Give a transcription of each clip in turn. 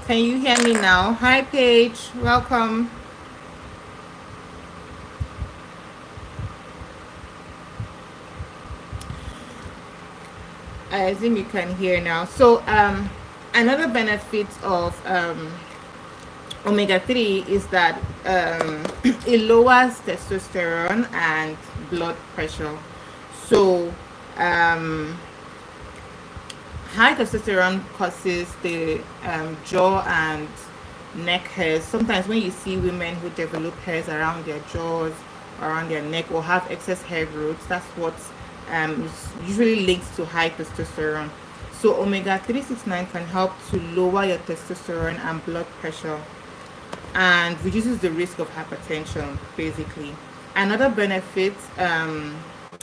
Can you hear me now? Hi, Paige. Welcome. I assume you can hear now. So, another benefit of omega 3 is that it lowers testosterone and blood pressure. So, um, high testosterone causes the jaw and neck hairs. Sometimes when you see women who develop hairs around their jaws, around their neck, or have excess hair growth, that's what is usually linked to high testosterone. So omega 369 can help to lower your testosterone and blood pressure and reduces the risk of hypertension, basically. Another benefit,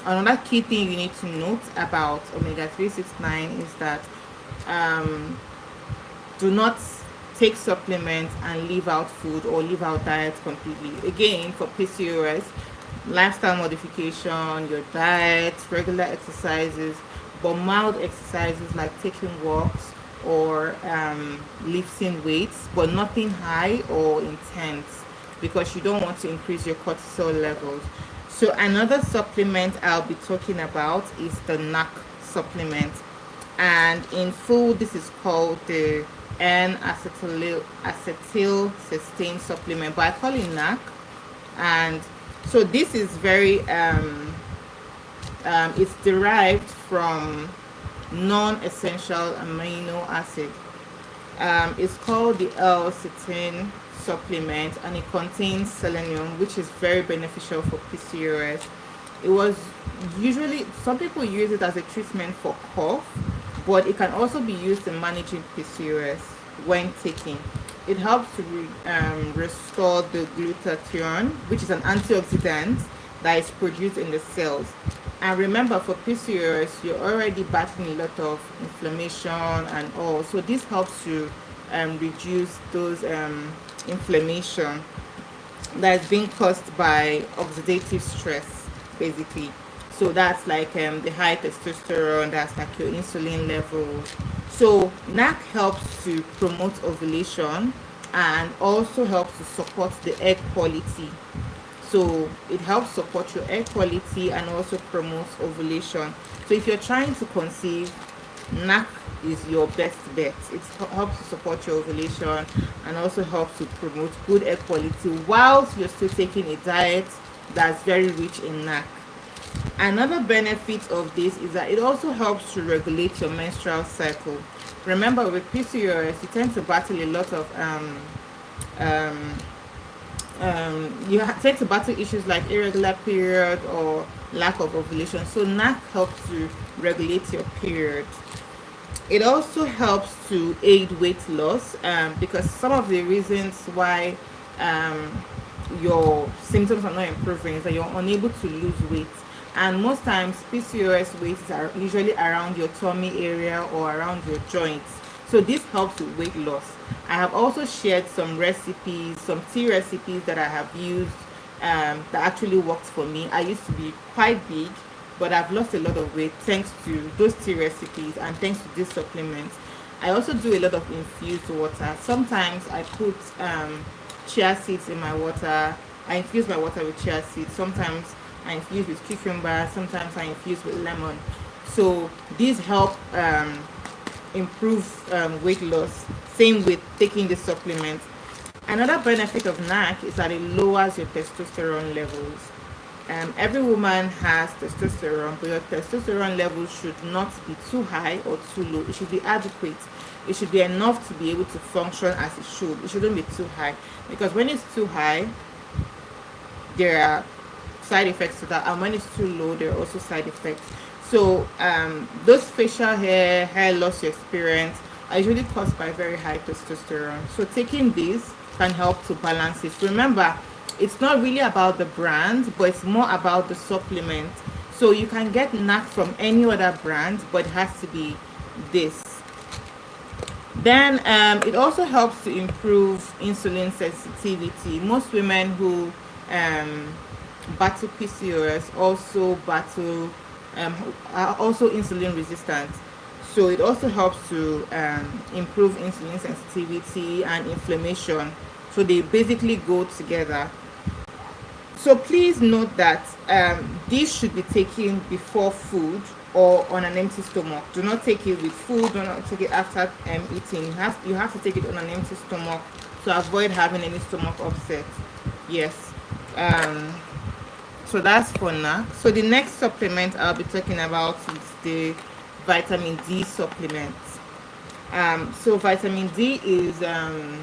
another key thing you need to note about omega 369 is that um, do not take supplements and leave out food or leave out diet completely. Again, for PCOS, lifestyle modification, your diet, regular exercises, but mild exercises like taking walks or lifting weights, but nothing high or intense because you don't want to increase your cortisol levels. So another supplement I'll be talking about is the NAC supplement, and in full this is called the N-acetyl cysteine supplement, but I call it NAC. And so this is very it's derived from non-essential amino acid. It's called the L-cysteine supplement, and it contains selenium, which is very beneficial for PCOS. It was usually, some people use it as a treatment for cough, but it can also be used in managing PCOS when taking. It helps to restore the glutathione, which is an antioxidant that is produced in the cells. And remember, for PCOS, you're already battling a lot of inflammation and all. So this helps to reduce those inflammation that is being caused by oxidative stress, basically. So that's like the high testosterone, that's like your insulin levels. So NAC helps to promote ovulation and also helps to support the egg quality. So it helps support your egg quality and also promotes ovulation. So if you're trying to conceive, NAC is your best bet. It helps to support your ovulation and also helps to promote good egg quality whilst you're still taking a diet that's very rich in NAC. Another benefit of this is that it also helps to regulate your menstrual cycle. Remember, with PCOS, you tend to battle a lot of um, tend to battle issues like irregular period or lack of ovulation. So NAC helps to regulate your period. It also helps to aid weight loss, because some of the reasons why um, your symptoms are not improving is that you're unable to lose weight. And most times, PCOS weights are usually around your tummy area or around your joints. So this helps with weight loss. I have also shared some recipes, some tea recipes that I have used that actually worked for me. I used to be quite big, but I've lost a lot of weight thanks to those tea recipes and thanks to these supplements. I also do a lot of infused water. Sometimes I put chia seeds in my water. I infuse my water with chia seeds. Sometimes I infuse with cucumber. Sometimes I infuse with lemon. So these help improve weight loss. Same with taking the supplements. Another benefit of NAC is that it lowers your testosterone levels. Every woman has testosterone, but your testosterone level should not be too high or too low. It should be adequate. It should be enough to be able to function as it should. It shouldn't be too high, because when it's too high, there are side effects to that, and when it's too low, there are also side effects. So those facial hair loss you experience are usually caused by very high testosterone. So taking this can help to balance it. Remember, it's not really about the brand, but it's more about the supplement. So you can get NAC from any other brand, but it has to be this. Then it also helps to improve insulin sensitivity. Most women who battle PCOS also battle are also insulin resistant. So it also helps to improve insulin sensitivity and inflammation. So they basically go together. So please note that this should be taken before food or on an empty stomach. Do not take it with food. Do not take it after eating. You have to take it on an empty stomach to avoid having any stomach upset. Yes. Um, so that's for now. So the next supplement I'll be talking about is the vitamin D supplement. So vitamin D is a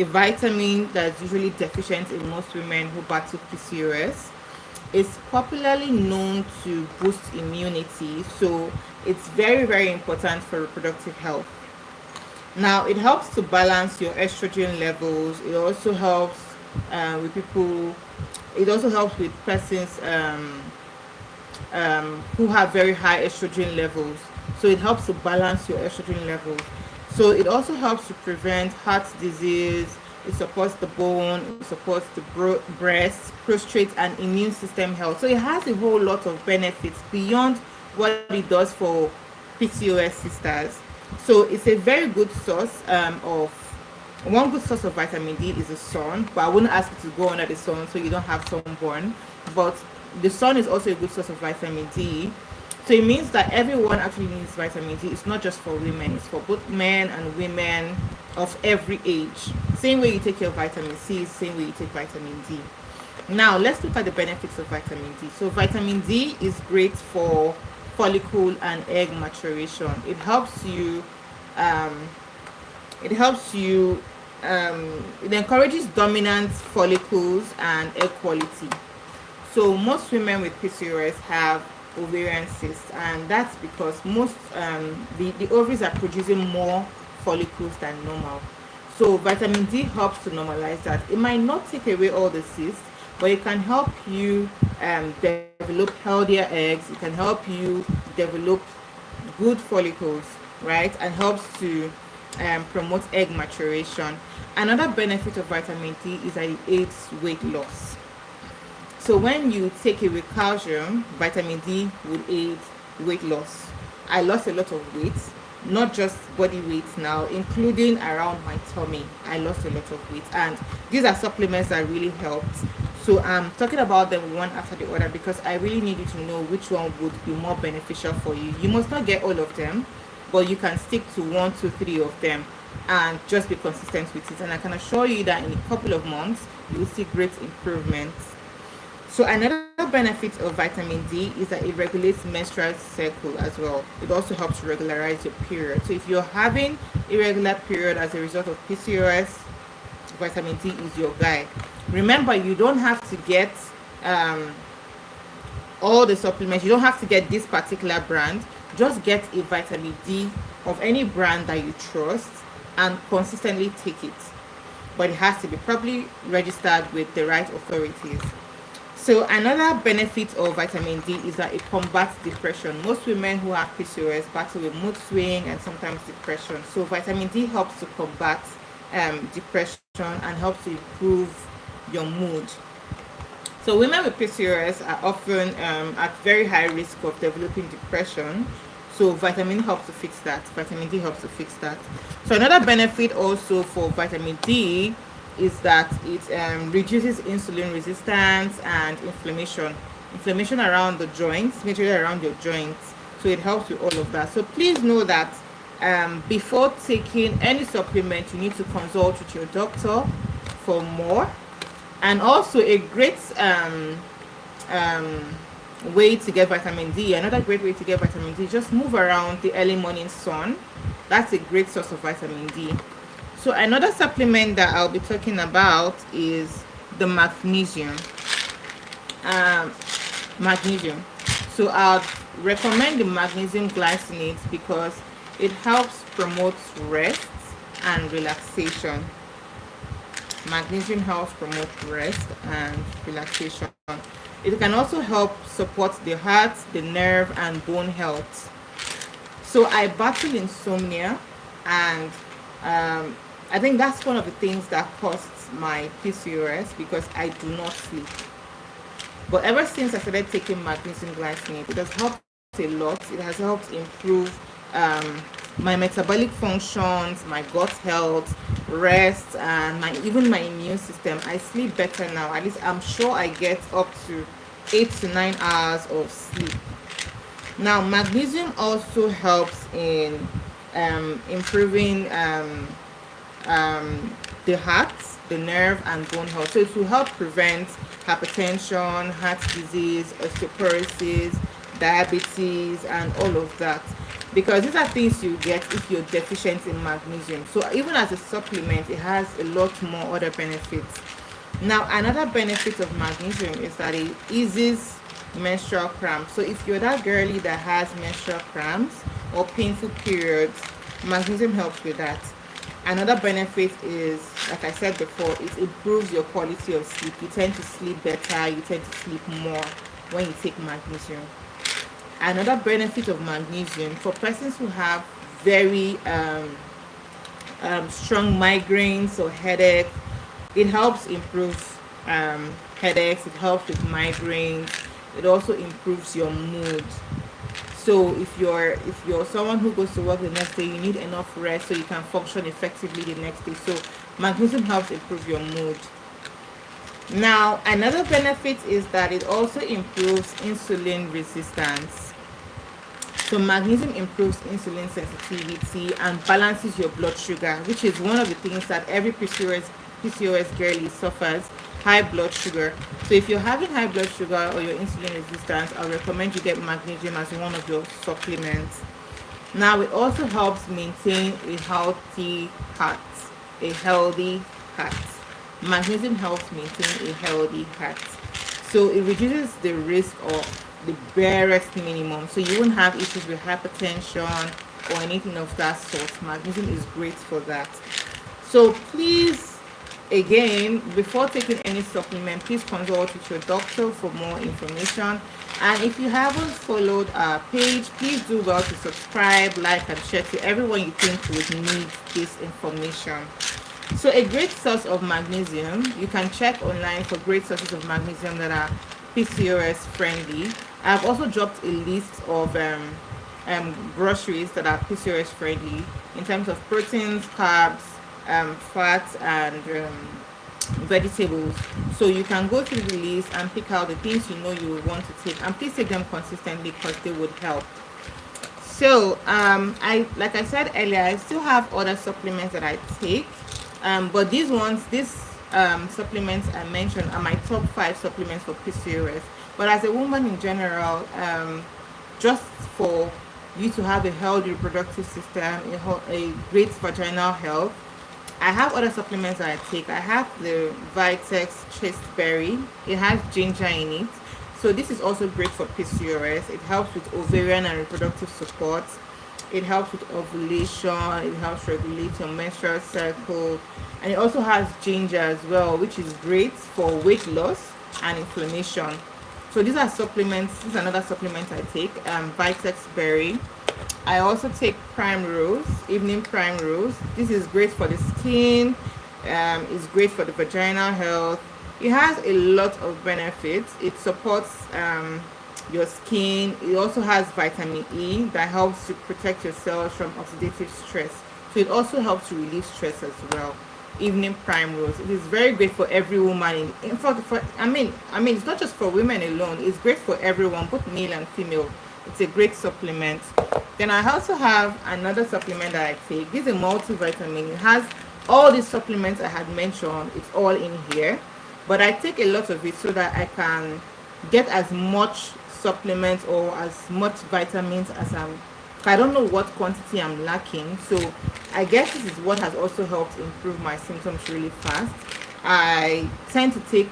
vitamin that's usually deficient in most women who battle PCOS. It's popularly known to boost immunity, so it's very, very important for reproductive health. Now, it helps to balance your estrogen levels. It also helps with people. It also helps with persons who have very high estrogen levels. So it helps to balance your estrogen levels. So it also helps to prevent heart disease. It supports the bone. It supports the breast, prostate, and immune system health. So it has a whole lot of benefits beyond what it does for PCOS sisters. So it's a very good source of one good source of vitamin D is the sun, but I wouldn't ask you to go under the sun so you don't have sunburn. But the sun is also a good source of vitamin D. So it means that everyone actually needs vitamin D. It's not just for women, it's for both men and women of every age. Same way you take your vitamin C, same way you take vitamin D. Now, let's look at the benefits of vitamin D. So, vitamin D is great for follicle and egg maturation. Um, it encourages dominant follicles and egg quality. So most women with PCOS have ovarian cysts, and that's because the ovaries are producing more follicles than normal. So vitamin D helps to normalize that. It might not take away all the cysts, but it can help you develop healthier eggs. It can help you develop good follicles, right? And helps to promote egg maturation. Another benefit of vitamin D is that it aids weight loss. So when you take it with calcium, vitamin D would aid weight loss. I lost a lot of weight, not just body weight now, including around my tummy. I lost a lot of weight, and these are supplements that really helped. So I'm talking about them one after the other because I really need you to know which one would be more beneficial for you. You must not get all of them, but you can stick to 1, 2, 3 of them and just be consistent with it. And I can assure you that in a couple of months, you will see great improvements. So another benefit of vitamin D is that it regulates menstrual cycle as well. It also helps to regularize your period. So if you're having irregular period as a result of PCOS, vitamin D is your guy. Remember, you don't have to get um, all the supplements. You don't have to get this particular brand. Just get a vitamin D of any brand that you trust and consistently take it. But it has to be properly registered with the right authorities. So another benefit of vitamin D is that it combats depression. Most women who have PCOS battle with mood swing and sometimes depression. So vitamin D helps to combat depression and helps to improve your mood. So women with PCOS are often at very high risk of developing depression. So vitamin helps to fix that. Vitamin D helps to fix that. So another benefit also for vitamin D is that it reduces insulin resistance and inflammation around the joints, majorly around your joints. So it helps with all of that. So please know that before taking any supplement, you need to consult with your doctor for more. And also a great um, way to get vitamin D, another great way to get vitamin D, just move around the early morning sun. That's a great source of vitamin D. So another supplement that I'll be talking about is the magnesium. Um, Magnesium. So I'll recommend the magnesium glycinate because it helps promote rest and relaxation. Magnesium helps promote rest and relaxation. It can also help support the heart, the nerve, and bone health. So I battle insomnia, and I think that's one of the things that costs my PCOS because I do not sleep. But ever since I started taking magnesium glycinate, it has helped a lot. It has helped improve my metabolic functions, my gut health, rest, and even my immune system. I sleep better now. At least I'm sure I get up to 8 to 9 hours of sleep. Now, magnesium also helps in improving the heart, the nerve, and bone health. So it will help prevent hypertension, heart disease, osteoporosis, diabetes, and all of that. Because these are things you get if you're deficient in magnesium. So even as a supplement, it has a lot more other benefits. Now, another benefit of magnesium is that it eases menstrual cramps. So if you're that girly that has menstrual cramps or painful periods, magnesium helps with that. Another benefit is, like I said before, it improves your quality of sleep. You tend to sleep better, you tend to sleep more when you take magnesium. Another benefit of magnesium for persons who have very strong migraines or headache, it helps improve headaches, it helps with migraines, it also improves your mood. So if you're someone who goes to work the next day, you need enough rest so you can function effectively the next day. So magnesium helps improve your mood. Now, another benefit is that it also improves insulin resistance. So magnesium improves insulin sensitivity and balances your blood sugar, which is one of the things that every PCOS girlie suffers, high blood sugar. So if you're having high blood sugar or your insulin resistance, I recommend you get magnesium as one of your supplements. Now, it also helps maintain a healthy heart, a healthy heart. Magnesium helps maintain a healthy heart. So it reduces the risk of the barest minimum. So you won't have issues with hypertension or anything of that sort. Magnesium is great for that. So please, again, before taking any supplement, please consult with your doctor for more information. And if you haven't followed our page, please do well to subscribe, like, and share to everyone you think would need this information. So a great source of magnesium, you can check online for great sources of magnesium that are PCOS friendly. I've also dropped a list of groceries that are PCOS friendly in terms of proteins, carbs, fats, and vegetables. So you can go through the list and pick out the things you know you would want to take, and please take them consistently because they would help. So I like I said earlier, I still have other supplements that I take, but these supplements I mentioned are my top 5 supplements for PCOS. But as a woman in general, just for you to have a healthy reproductive system, a great vaginal health, I have other supplements that I take. I have the Vitex Chest Berry. It has ginger in it. So this is also great for PCOS. It helps with ovarian and reproductive support. It helps with ovulation. It helps regulate your menstrual cycle. And it also has ginger as well, which is great for weight loss and inflammation. So these are supplements. This is another supplement I take. Vitex Berry. I also take prime rose, evening prime rose. This is great for the skin. It's great for the vaginal health. It has a lot of benefits. It supports your skin. It also has vitamin E that helps to protect your cells from oxidative stress. So it also helps to relieve stress as well. Evening prime rose. It is very great for every woman. In fact, I mean, it's not just for women alone. It's great for everyone, both male and female. It's a great supplement. Then I also have another supplement that I take. This is a multivitamin. It has all these supplements I had mentioned. It's all in here. But I take a lot of it so that I can get as much supplements or as much vitamins as I don't know what quantity I'm lacking. So I guess this is what has also helped improve my symptoms really fast. I tend to take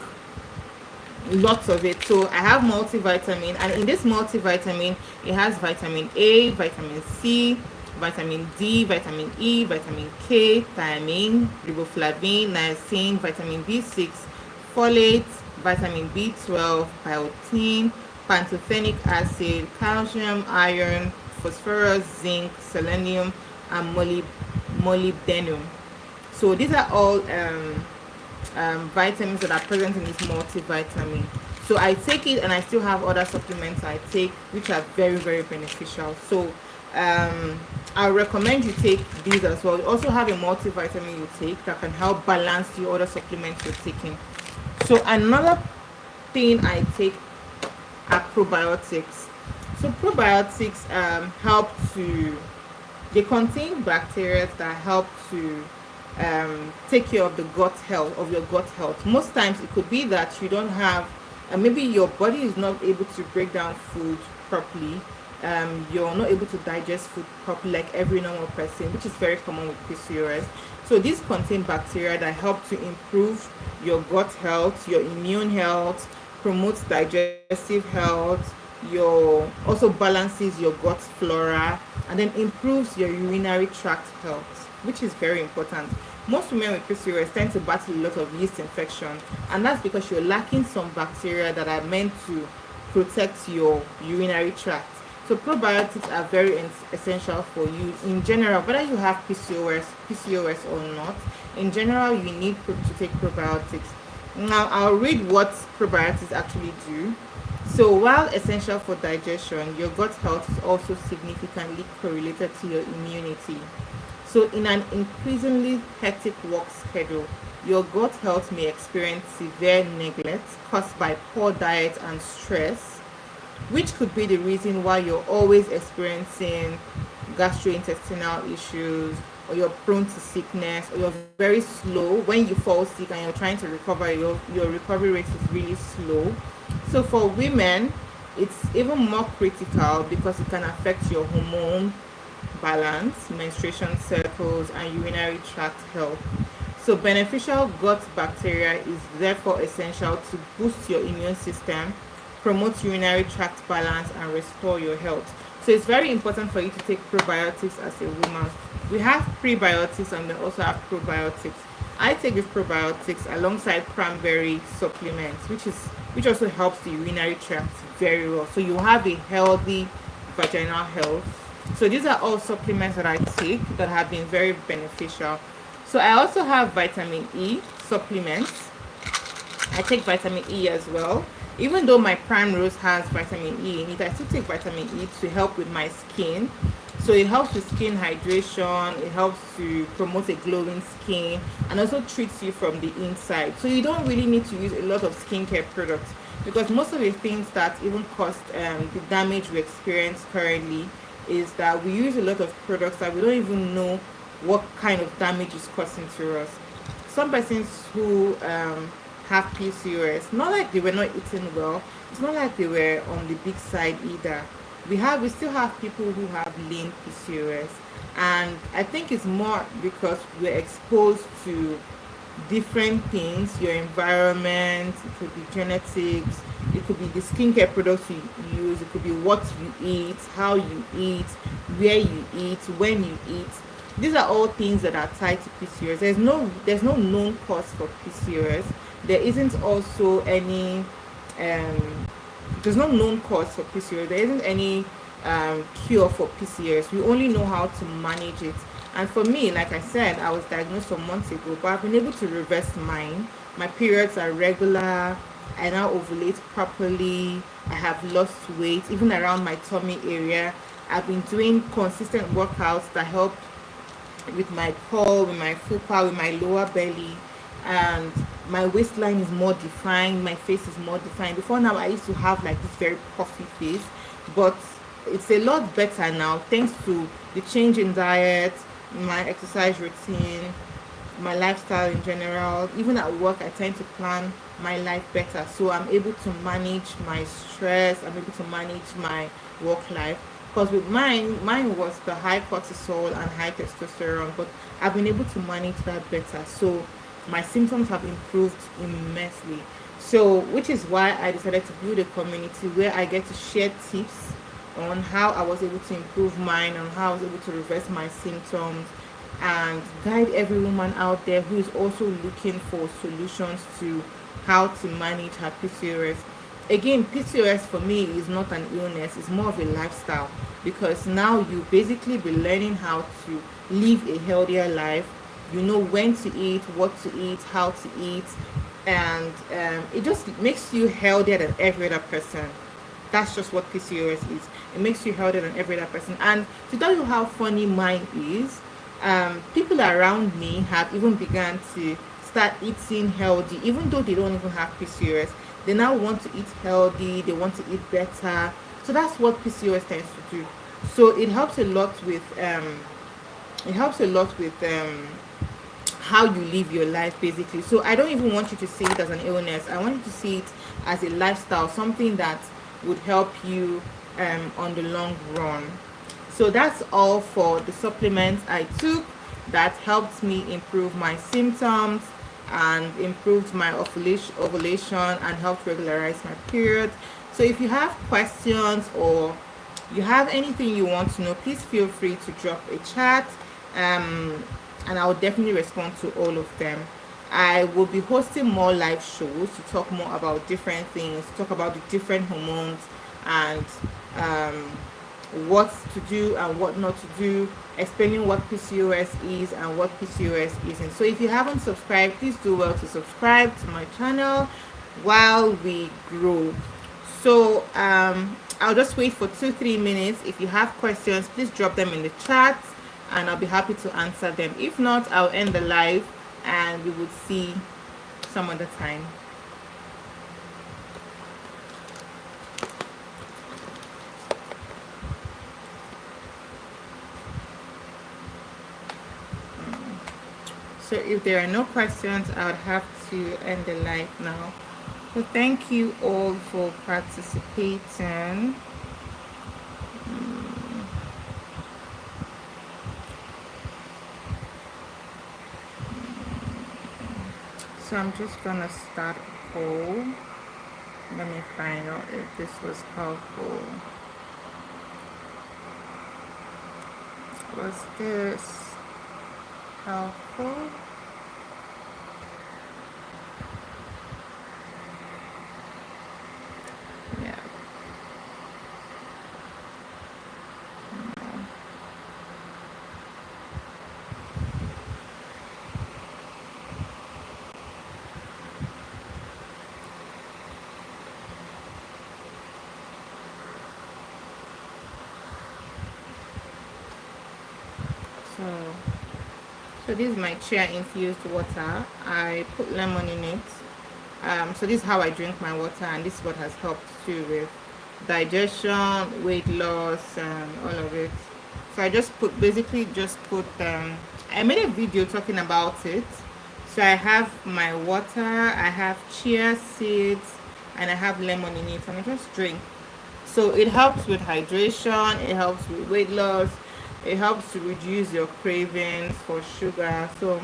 lots of it. So I have multivitamin, and in this multivitamin it has vitamin A, vitamin C, vitamin D, vitamin E, vitamin K, thiamine, riboflavin, niacin, vitamin B6, folate, vitamin B12, biotin, pantothenic acid, calcium, iron, phosphorus, zinc, selenium, and molybdenum. So these are all vitamins that are present in this multivitamin. So I take it, and I still have other supplements I take which are very, very beneficial. So I recommend you take these as well. You also have a multivitamin you take that can help balance the other supplements you're taking. So another thing I take are probiotics. So probiotics help to, they contain bacteria that help to take care of the gut health, of your gut health. Most times it could be that you don't have, maybe your body is not able to break down food properly. You're not able to digest food properly like every normal person, which is very common with PCOS. So these contain bacteria that help to improve your gut health, your immune health, promotes digestive health, your also balances your gut flora, and then improves your urinary tract health, which is very important. Most women with PCOS tend to battle a lot of yeast infection, and that's because you're lacking some bacteria that are meant to protect your urinary tract. So probiotics are very essential for you in general, whether you have PCOS or not. In general, you need to take probiotics. Now, I'll read what probiotics actually do. So, while essential for digestion, your gut health is also significantly correlated to your immunity. So, in an increasingly hectic work schedule, your gut health may experience severe neglect caused by poor diet and stress, which could be the reason why you're always experiencing gastrointestinal issues, or you're prone to sickness, or you're very slow when you fall sick and you're trying to recover. Your recovery rate is really slow. So for women, it's even more critical because it can affect your hormone balance, menstruation cycles, and urinary tract health. So beneficial gut bacteria is therefore essential to boost your immune system, promote urinary tract balance, and restore your health. So it's very important for you to take probiotics as a woman. We have prebiotics and we also have probiotics. I take these probiotics alongside cranberry supplements, which also helps the urinary tract very well. So you have a healthy vaginal health. So these are all supplements that I take that have been very beneficial. So I also have vitamin E supplements. I take vitamin E as well. Even though my prime rose has vitamin E in it, I still take vitamin E to help with my skin. So it helps with skin hydration, it helps to promote a glowing skin, and also treats you from the inside. So you don't really need to use a lot of skincare products, because most of the things that even cause the damage we experience currently is that we use a lot of products that we don't even know what kind of damage is causing to us. Some persons who have PCOS, not like they were not eating well, it's not like they were on the big side either. We still have people who have lean PCOS, and I think it's more because we're exposed to different things, your environment, it could be genetics, it could be the skincare products you use, it could be what you eat, how you eat, where you eat, when you eat. These are all things that are tied to PCOS. There's no known cause for PCOS. There isn't also any there's no known cause for PCOS. There isn't any cure for PCOS. We only know how to manage it. And for me, like I said, I was diagnosed some months ago, but I've been able to reverse mine. My periods are regular. I now ovulate properly. I have lost weight, even around my tummy area. I've been doing consistent workouts that help with my core, with my fupa, with my lower belly, and my waistline is more defined, my face is more defined. Before now, I used to have like this very puffy face, but it's a lot better now thanks to the change in diet, my exercise routine, my lifestyle in general. Even at work, I tend to plan my life better, so I'm able to manage my stress, I'm able to manage my work life. Because with mine was the high cortisol and high testosterone, but I've been able to manage that better. So my symptoms have improved immensely. So, which is why I decided to build a community where I get to share tips on how I was able to improve mine, on how I was able to reverse my symptoms, and guide every woman out there who is also looking for solutions to how to manage her PCOS. Again, PCOS for me is not an illness, it's more of a lifestyle, because now you basically be learning how to live a healthier life. You know when to eat, what to eat, how to eat, and it just makes you healthier than every other person. That's just what PCOS is. It makes you healthier than every other person. And to tell you how funny mine is, people around me have even begun to start eating healthy, even though they don't even have PCOS. They now want to eat healthy. They want to eat better. So that's what PCOS tends to do. So it helps a lot with how you live your life, basically. So I don't even want you to see it as an illness. I want you to see it as a lifestyle, something that would help you on the long run. So that's all for the supplements I took that helped me improve my symptoms and improved my ovulation and helped regularize my period. So if you have questions or you have anything you want to know, please feel free to drop a chat, and I will definitely respond to all of them. I will be hosting more live shows to talk more about different things, talk about the different hormones, and um, what to do and what not to do, explaining what PCOS is and what PCOS isn't. So if you haven't subscribed, please do well to subscribe to my channel while we grow. So I'll just wait for 2-3 minutes. If you have questions, please drop them in the chat and I'll be happy to answer them. If not, I'll end the live and we would see some other time. So if there are no questions, I would have to end the live now. So thank you all for participating. So I'm just gonna start a poll. Let me find out if this was helpful. Was this helpful? Yeah. So this is my chia infused water. I put lemon in it. So this is how I drink my water, and this is what has helped too with digestion, weight loss, and all of it. So I just put I made a video talking about it. So I have my water, I have chia seeds, and I have lemon in it, and I just drink. So it helps with hydration, it helps with weight loss, it helps to reduce your cravings for sugar. So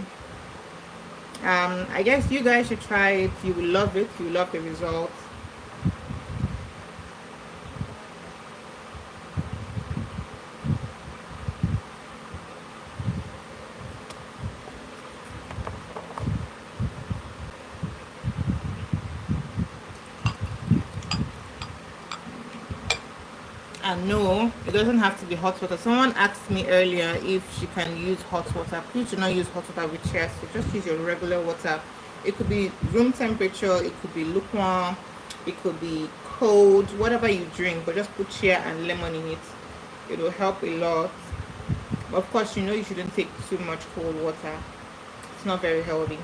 I guess you guys should try it. You will love it. You will love the results. And no, it doesn't have to be hot water. Someone asked me earlier if she can use hot water. Please do not use hot water with chia. So just use your regular water. It could be room temperature, it could be lukewarm, it could be cold, whatever you drink, but just put chia and lemon in it. It will help a lot. But of course, you shouldn't take too much cold water. It's not very healthy.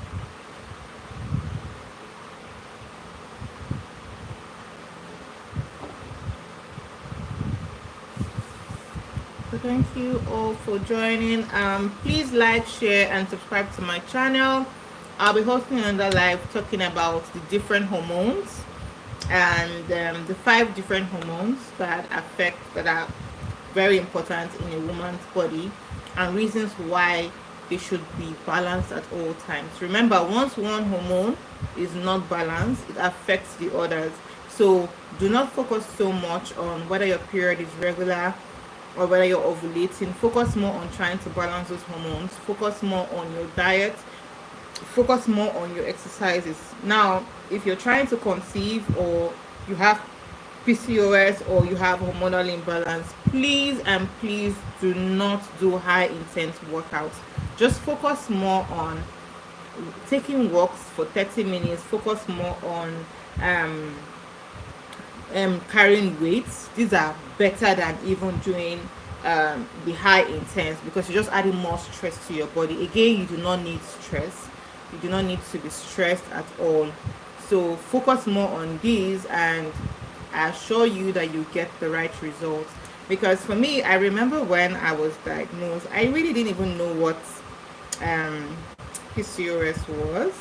So thank you all for joining. Please like, share, and subscribe to my channel. I'll be hosting another live talking about the different hormones and the 5 different hormones that are very important in a woman's body and reasons why they should be balanced at all times. Remember, once one hormone is not balanced, it affects the others. So do not focus so much on whether your period is regular or whether you're ovulating. Focus more on trying to balance those hormones. Focus more on your diet. Focus more on your exercises. Now, if you're trying to conceive or you have PCOS or you have hormonal imbalance, please and please do not do high intense workouts. Just focus more on taking walks for 30 minutes, focus more on um, carrying weights. These are better than even doing the high intense, because you're just adding more stress to your body. Again, you do not need stress. You do not need to be stressed at all. So focus more on these, and I assure you that you get the right results. Because for me, I remember when I was diagnosed, I really didn't even know what um, PCOS was.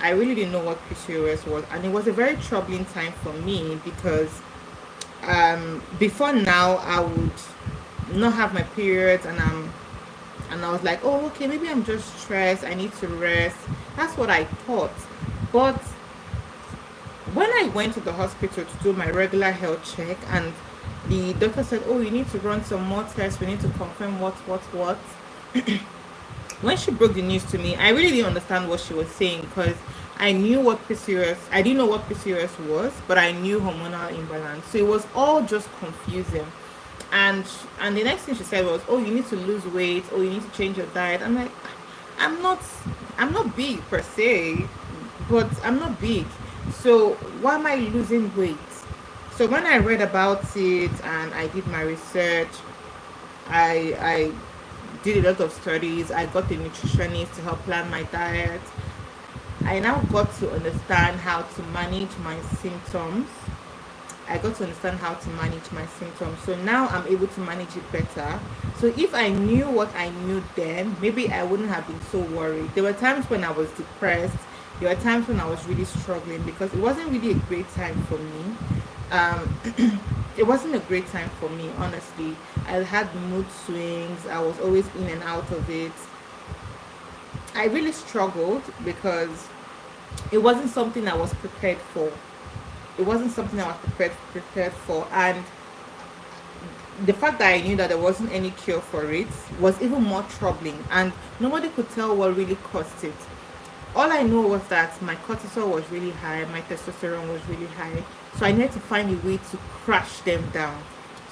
I really didn't know what PCOS was, and it was a very troubling time for me because before now I would not have my periods, and I was like, oh, okay, maybe I'm just stressed. I need to rest. That's what I thought. But when I went to the hospital to do my regular health check, and the doctor said, oh, you need to run some more tests. We need to confirm what. When she broke the news to me, I really didn't understand what she was saying, because I knew what PCOS, I didn't know what PCOS was, but I knew hormonal imbalance. So it was all just confusing. And the next thing she said was, "Oh, you need to lose weight. Oh, you need to change your diet." I'm like, I'm not, I'm not big per se, but I'm not big. So why am I losing weight? So when I read about it and I did my research, I did a lot of studies. I got a nutritionist to help plan my diet. I now got to understand how to manage my symptoms. I got to understand how to manage my symptoms. So now I'm able to manage it better. So if I knew what I knew then, maybe I wouldn't have been so worried. There were times when I was depressed. There were times when I was really struggling, because it wasn't really a great time for me. It wasn't a great time for me, honestly. I had mood swings. I was always in and out of it. I really struggled because it wasn't something I was prepared for. It wasn't something I was prepared for, and the fact that I knew that there wasn't any cure for it was even more troubling, and nobody could tell what really caused it. All I know was that my cortisol was really high, my testosterone was really high, so I needed to find a way to crash them down.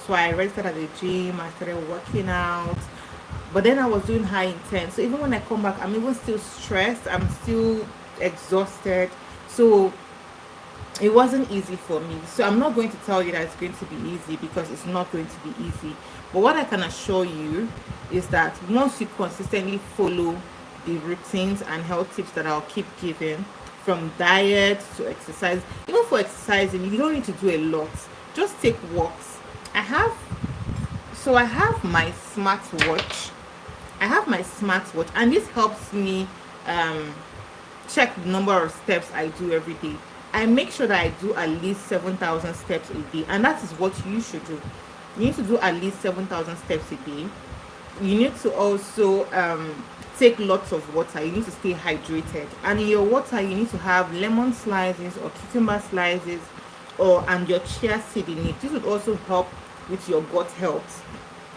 So I registered at the gym, I started working out, but then I was doing high intense. So even when I come back, I'm even still stressed, I'm still exhausted. So it wasn't easy for me. So I'm not going to tell you that it's going to be easy, because it's not going to be easy. But what I can assure you is that once you consistently follow the routines and health tips that I'll keep giving, from diet to exercise, even for exercising, you don't need to do a lot. Just take walks. I have I have my smartwatch. And this helps me um check the number of steps I do every day. I make sure that I do at least 7,000 steps a day, and that is what you should do. You need to do at least 7,000 steps a day. You need to also take lots of water. You need to stay hydrated, and in your water, you need to have lemon slices or cucumber slices, and your chia seed in it. This would also help with your gut health.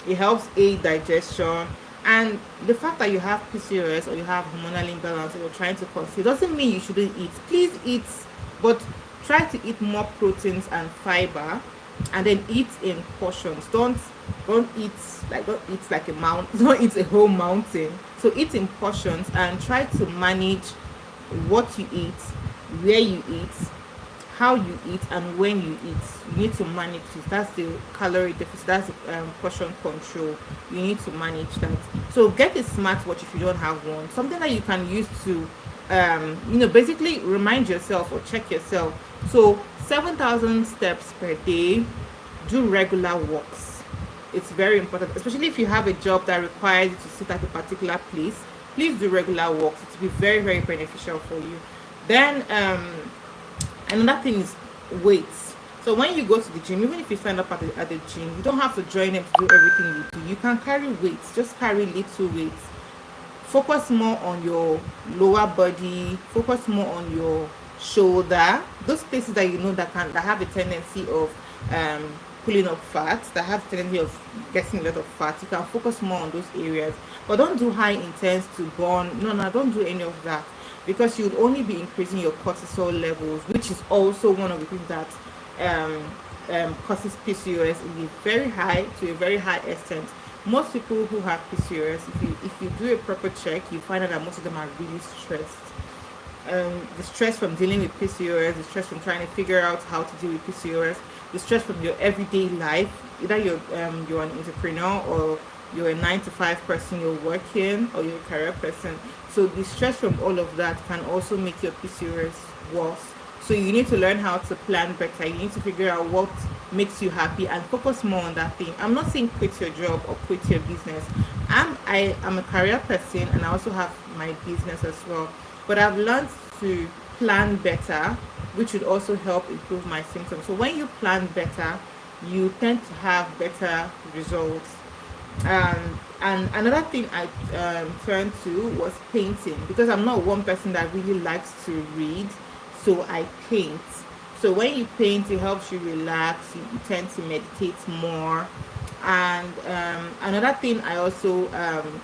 It helps aid digestion. And the fact that you have PCOS or you have hormonal imbalance, or you're trying to conceive, doesn't mean you shouldn't eat. Please eat, but try to eat more proteins and fiber, and then eat in portions. Don't eat like a mountain. Don't eat a whole mountain. So eat in portions, and try to manage what you eat, where you eat, how you eat, and when you eat. You need to manage it. That's the calorie deficit. That's portion control. You need to manage that. So get a smartwatch if you don't have one, something that you can use to basically remind yourself or check yourself. So 7,000 steps per day. Do regular walks. It's very important, especially if you have a job that requires you to sit at a particular place. Please do regular walks. It will be very, very beneficial for you. Then another thing is weights. So when you go to the gym, even if you sign up at the gym, you don't have to join them to do everything you do. You can carry weights. Just carry little weights. Focus more on your lower body. Focus more on your shoulder. Those places that you know that have a tendency of pulling up fat, that have a tendency of getting a lot of fat. You can focus more on those areas. But don't do high intense to burn. No, no, don't do any of that, because you would only be increasing your cortisol levels, which is also one of the things that causes PCOS in a very high extent. Most people who have PCOS, if you do a proper check, you find out that most of them are really stressed. The stress from dealing with PCOS, the stress from trying to figure out how to deal with PCOS, the stress from your everyday life. Either you're an entrepreneur, or you're a 9 to 5 person, you're working, or you're a career person. So the stress from all of that can also make your PCOS worse. So you need to learn how to plan better. You need to figure out what makes you happy and focus more on that thing. I'm not saying quit your job or quit your business. I am a career person, and I also have my business as well. But I've learned to plan better, which would also help improve my symptoms. So when you plan better, you tend to have better results. And another thing I turned to was painting, because I'm not one person that really likes to read, so I paint. So when you paint, it helps you relax. You tend to meditate more. And another thing I also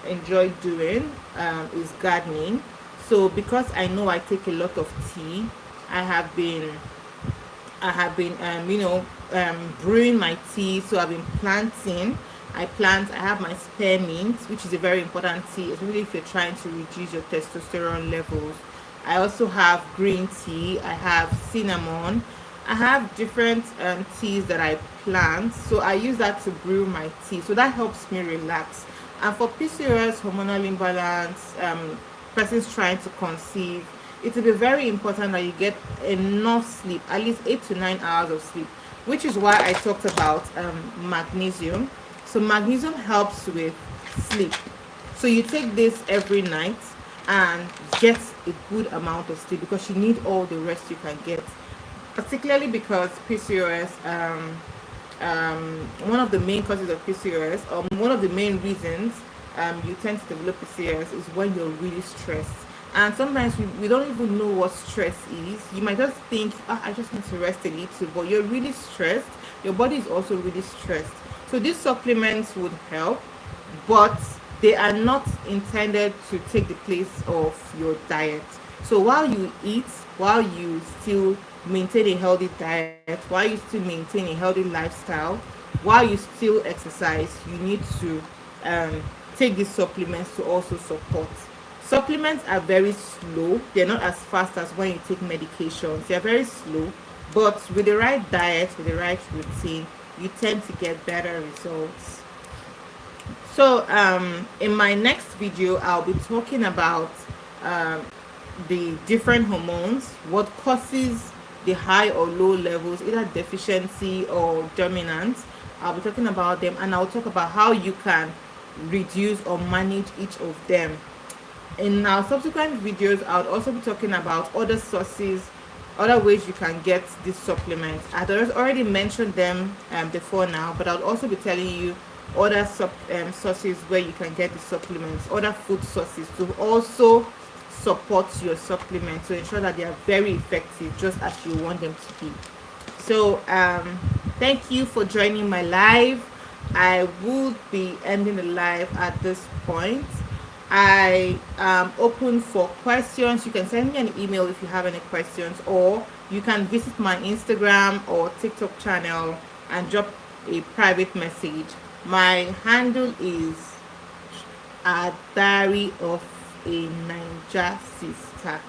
enjoy doing is gardening. So because I know I take a lot of tea, I have been brewing my tea. So I've been planting. I have my spearmint, which is a very important tea, especially if you're trying to reduce your testosterone levels. I also have green tea. I have cinnamon. I have different teas that I plant. So I use that to brew my tea. So that helps me relax. And for PCOS, hormonal imbalance, persons trying to conceive, it will be very important that you get enough sleep, at least 8 to 9 hours of sleep, which is why I talked about magnesium. So magnesium helps with sleep. So you take this every night and get a good amount of sleep, because you need all the rest you can get. Particularly because PCOS, one of the main causes of PCOS, or one of the main reasons you tend to develop PCOS, is when you're really stressed. And sometimes we don't even know what stress is. You might just think, oh, I just need to rest a little, but you're really stressed. Your body is also really stressed. So these supplements would help, but they are not intended to take the place of your diet. So while you eat, while you still maintain a healthy diet, while you still maintain a healthy lifestyle, while you still exercise, you need to take these supplements to also support. Supplements are very slow. They're not as fast as when you take medications. They're very slow, but with the right diet, with the right routine, you tend to get better results. So in my next video, I'll be talking about um, the different hormones, what causes the high or low levels, either deficiency or dominance. I'll be talking about them, and I'll talk about how you can reduce or manage each of them. In our subsequent videos, I'll also be talking about other sources, other ways you can get these supplements. I've already mentioned them before now, but I'll also be telling you other sources where you can get the supplements, other food sources to also support your supplements to ensure that they are very effective, just as you want them to be. So thank you for joining my live. I would be ending the live at this point. I am open for questions. You can send me an email if you have any questions, or you can visit my Instagram or TikTok channel and drop a private message. My handle is a diary of a Ninja sister.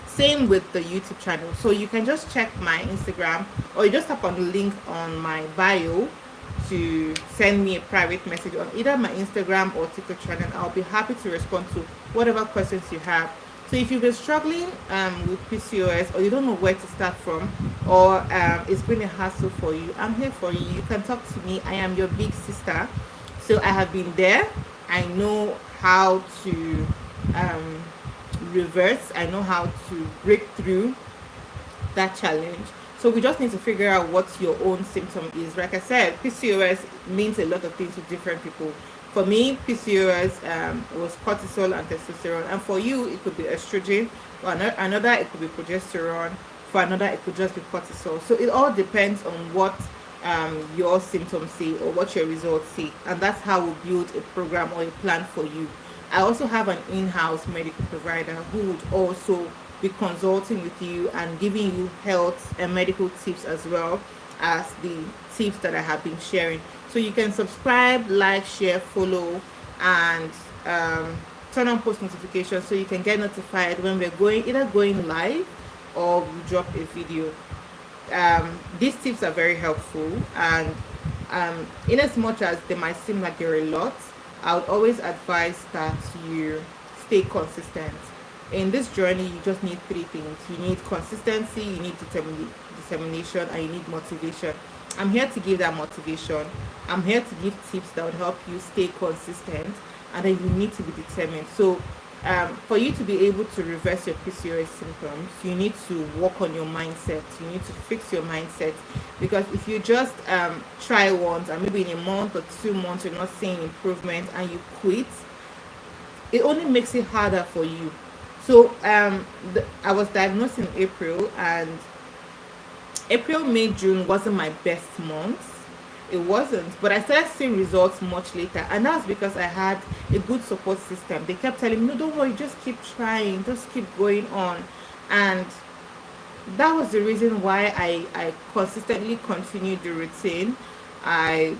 Same with the YouTube channel. So you can just check my Instagram, or you just tap on the link on my bio to send me a private message on either my Instagram or TikTok channel. I'll be happy to respond to whatever questions you have. So if you've been struggling with PCOS, or you don't know where to start from, or it's been a hassle for you, I'm here for you. You can talk to me. I am your big sister. So I have been there. I know how to reverse. I know how to break through that challenge. So we just need to figure out what your own symptom is. Like I said, PCOS means a lot of things to different people. For me, PCOS was cortisol and testosterone, and for you, it could be estrogen. For another, it could be progesterone. For another, it could just be cortisol. So it all depends on what your symptoms say or what your results say, and that's how we build a program or a plan for you. I also have an in-house medical provider who would also be consulting with you and giving you health and medical tips, as well as the tips that I have been sharing. So you can subscribe, like, share, follow, and turn on post notifications so you can get notified when we're going live or we drop a video. These tips are very helpful, and in as much as they might seem like they're a lot, I would always advise that you stay consistent. In this journey, you just need three things: you need consistency, you need determination, and you need motivation. I'm here to give that motivation. I'm here to give tips that would help you stay consistent, and then you need to be determined. So for you to be able to reverse your PCOS symptoms, you need to work on your mindset. You need to fix your mindset, because if you just try once and maybe in a month or 2 months you're not seeing improvement and you quit, it only makes it harder for you. So I was diagnosed in April, and April, May, June wasn't my best months. It wasn't, but I started seeing results much later, and that's because I had a good support system. They kept telling me, "No, don't worry, just keep trying, just keep going on," and that was the reason why I consistently continued the routine. I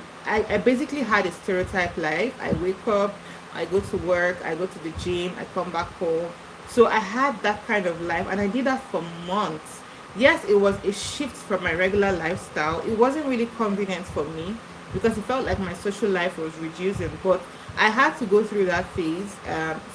basically had a stereotype life. I wake up, I go to work, I go to the gym, I come back home. So I had that kind of life, and I did that for months. Yes, it was a shift from my regular lifestyle. It wasn't really convenient for me because it felt like my social life was reducing, but I had to go through that phase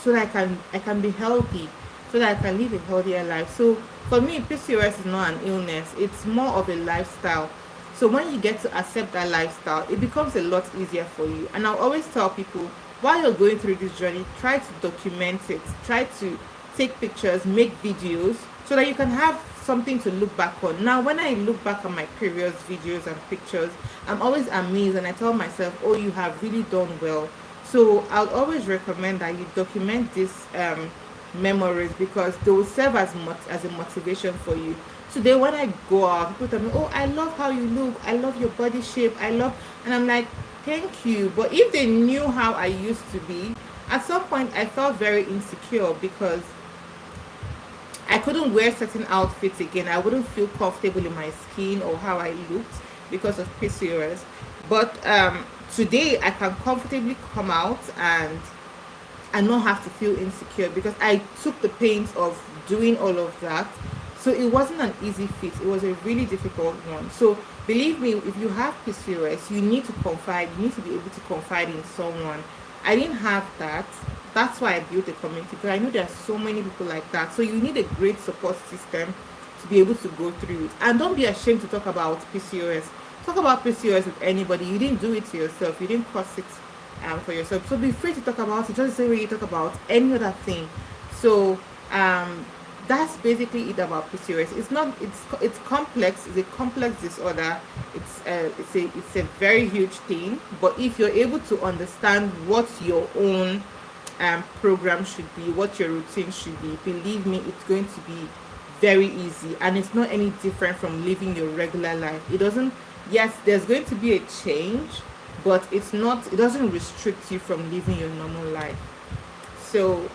so that I can be healthy, so that I can live a healthier life. So for me, PCOS is not an illness; it's more of a lifestyle. So when you get to accept that lifestyle, it becomes a lot easier for you. And I'll always tell people, while you're going through this journey, try to document it. Try to take pictures, make videos, so that you can have something to look back on. Now, when I look back on my previous videos and pictures, I'm always amazed, and I tell myself, oh, you have really done well. So I'll always recommend that you document these memories, because they will serve as a motivation for you. Today when I go out, people tell me, oh, I love how you look, I love your body shape, and I'm like, thank you. But if they knew how I used to be, at some point I felt very insecure, because I couldn't wear certain outfits again. I wouldn't feel comfortable in my skin or how I looked because of PCOS. But today I can comfortably come out and not have to feel insecure, because I took the pains of doing all of that. So it wasn't an easy fit. It was a really difficult one. So believe me, if you have PCOS, you need to confide. You need to be able to confide in someone. I didn't have that. That's why I built a community, because I know there are so many people like that. So you need a great support system to be able to go through it. And don't be ashamed to talk about PCOS. Talk about PCOS with anybody. You didn't do it to yourself. You didn't cause it for yourself. So be free to talk about it, just the same way you talk about any other thing. So that's basically it about PCOS. It's complex. It's a complex disorder. It's a very huge thing. But if you're able to understand what your own program should be, what your routine should be, believe me, it's going to be very easy, and it's not any different from living your regular life. It doesn't. Yes, there's going to be a change, but it's not. It doesn't restrict you from living your normal life. So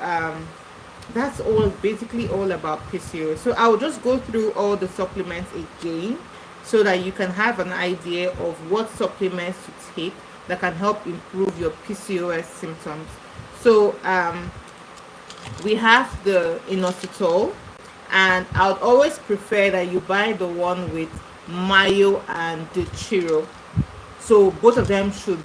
that's basically all about PCOS. So I'll just go through all the supplements again, so that you can have an idea of what supplements to take that can help improve your PCOS symptoms. So we have the inositol, and I would always prefer that you buy the one with mayo and the chiro. So both of them should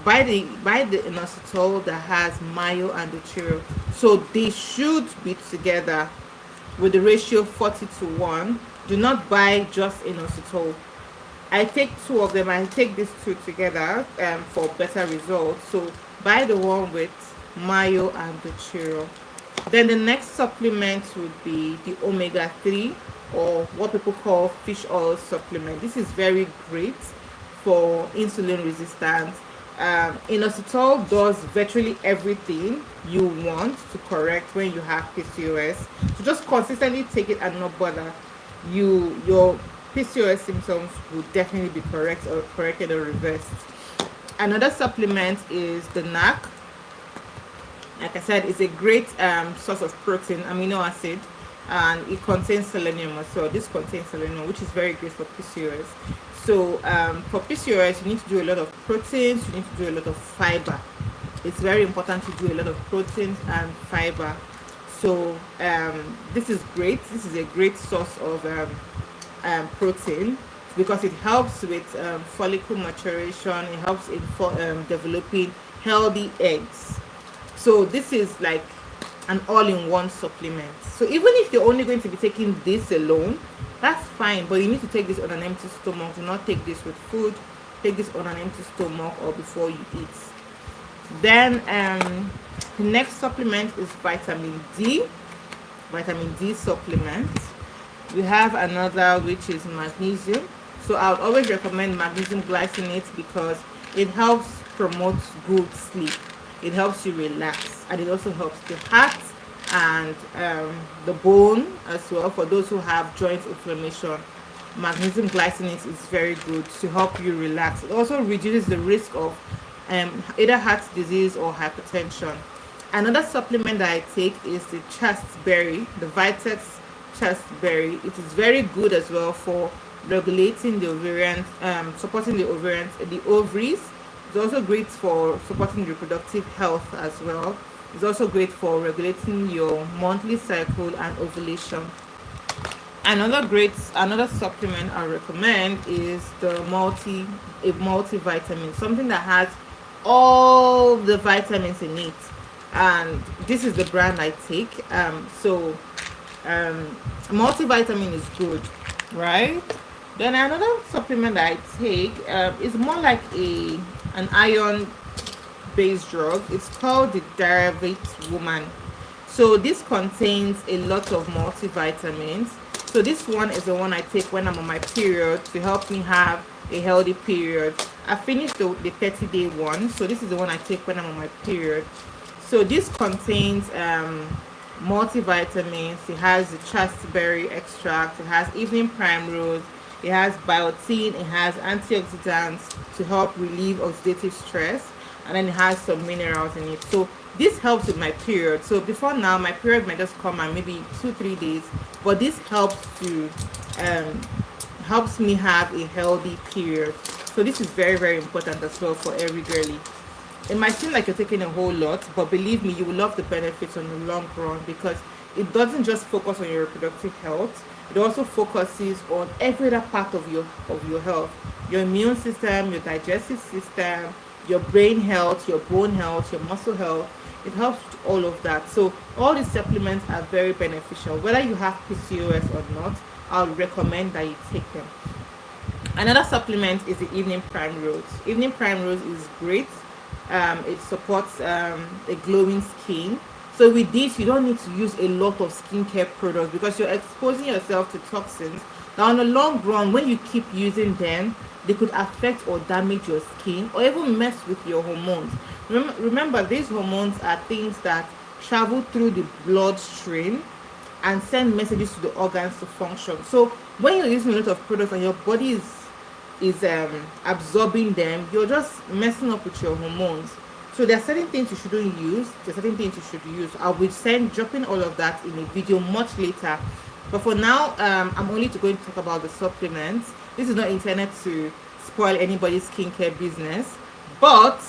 buy the inositol that has mayo and the chiro. So they should be together with the ratio 40:1. Do not buy just inositol. I take two of them. I take these two together for better results. So buy the one with mayo and the chiro. Then the next supplement would be the omega-3, or what people call fish oil supplement. This is very great for insulin resistance. Inositol does virtually everything you want to correct when you have PCOS. So just consistently take it and not bother. Your PCOS symptoms will definitely be corrected or reversed. Another supplement is the NAC. Like I said, it's a great source of protein, amino acid. and it contains selenium as well. This contains selenium, which is very great for PCOS. So for PCOS, you need to do a lot of proteins, you need to do a lot of fiber. It's very important to do a lot of proteins and fiber. So this is great. This is a great source of protein because it helps with follicle maturation. It helps in developing healthy eggs. So this is like an all-in-one supplement. So even if you're only going to be taking this alone, that's fine. But you need to take this on an empty stomach. Do not take this with food. Take this on an empty stomach or before you eat. Then the next supplement is vitamin D. Vitamin D supplement. We have another which is magnesium. So I would always recommend magnesium glycinate because it helps promote good sleep. It helps you relax, and it also helps the heart and the bone as well. For those who have joint inflammation, magnesium glycinate is very good to help you relax. It also reduces the risk of either heart disease or hypertension. Another supplement that I take is the chasteberry, the Vitex chasteberry. It is very good as well for regulating the ovarian, supporting the ovaries. It's also great for supporting reproductive health as well. It's also great for regulating your monthly cycle and ovulation. Another supplement I recommend is the multivitamin, something that has all the vitamins in it. And this is the brand I take. Multivitamin is good, right? Then another supplement that I take is more like an iron based drug. It's called the Derivate Woman. So this contains a lot of multivitamins. So this one is the one I take when I'm on my period to help me have a healthy period. I finished the 30-day one, so this is the one I take when I'm on my period. So this contains multivitamins. It has the chasteberry extract. It has evening primrose. It has biotin. It has antioxidants to help relieve oxidative stress, and then it has some minerals in it. So this helps with my period. So before now, my period might just come and maybe 2-3 days, but this helps me have a healthy period. So this is very, very important as well for every girly. It might seem like you're taking a whole lot, but believe me, you will love the benefits on the long run because it doesn't just focus on your reproductive health. It also focuses on every other part of your health, your immune system, your digestive system, your brain health, your bone health, your muscle health. It helps with all of that. So all these supplements are very beneficial. Whether you have PCOS or not, I would recommend that you take them. Another supplement is the evening primrose. Evening primrose is great. It supports a glowing skin. So with this, you don't need to use a lot of skincare products because you're exposing yourself to toxins. Now, in the long run, when you keep using them, they could affect or damage your skin or even mess with your hormones. Remember, these hormones are things that travel through the bloodstream and send messages to the organs to function. So when you're using a lot of products and your body is absorbing them, you're just messing up with your hormones. So there are certain things you shouldn't use, there are certain things you should use. I will dropping all of that in a video much later. But for now, I'm only going to talk about the supplements. This is not intended to spoil anybody's skincare business, but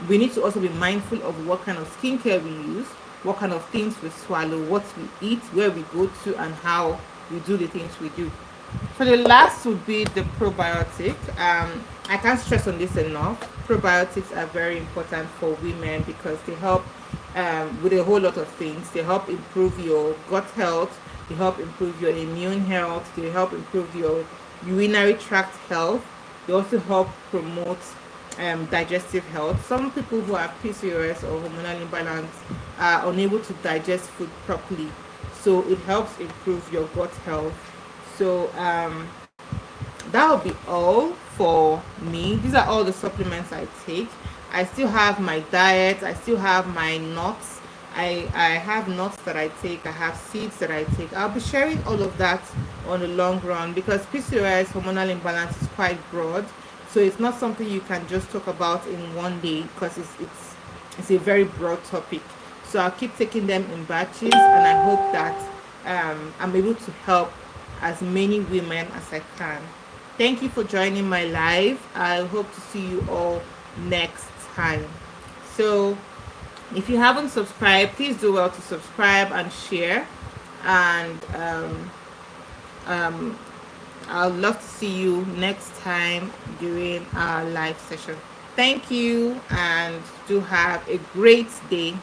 we need to also be mindful of what kind of skincare we use, what kind of things we swallow, what we eat, where we go to, and how we do the things we do. So the last would be the probiotic. I can't stress on this enough. Probiotics are very important for women because they help with a whole lot of things. They help improve your gut health. They help improve your immune health. They help improve your urinary tract health. They also help promote digestive health. Some people who have PCOS or hormonal imbalance are unable to digest food properly. So it helps improve your gut health. So that will be all for me. These are all the supplements I take. I still have my diet. I still have my nuts. I have nuts that I take. I have seeds that I take. I'll be sharing all of that on the long run because PCOS, hormonal imbalance, is quite broad. So it's not something you can just talk about in one day because it's a very broad topic. So I'll keep taking them in batches, and I hope that I'm able to help as many women as I can. Thank you for joining my live. I hope to see you all next time. So, if you haven't subscribed, please do well to subscribe and share. And I'd love to see you next time during our live session. Thank you and do have a great day.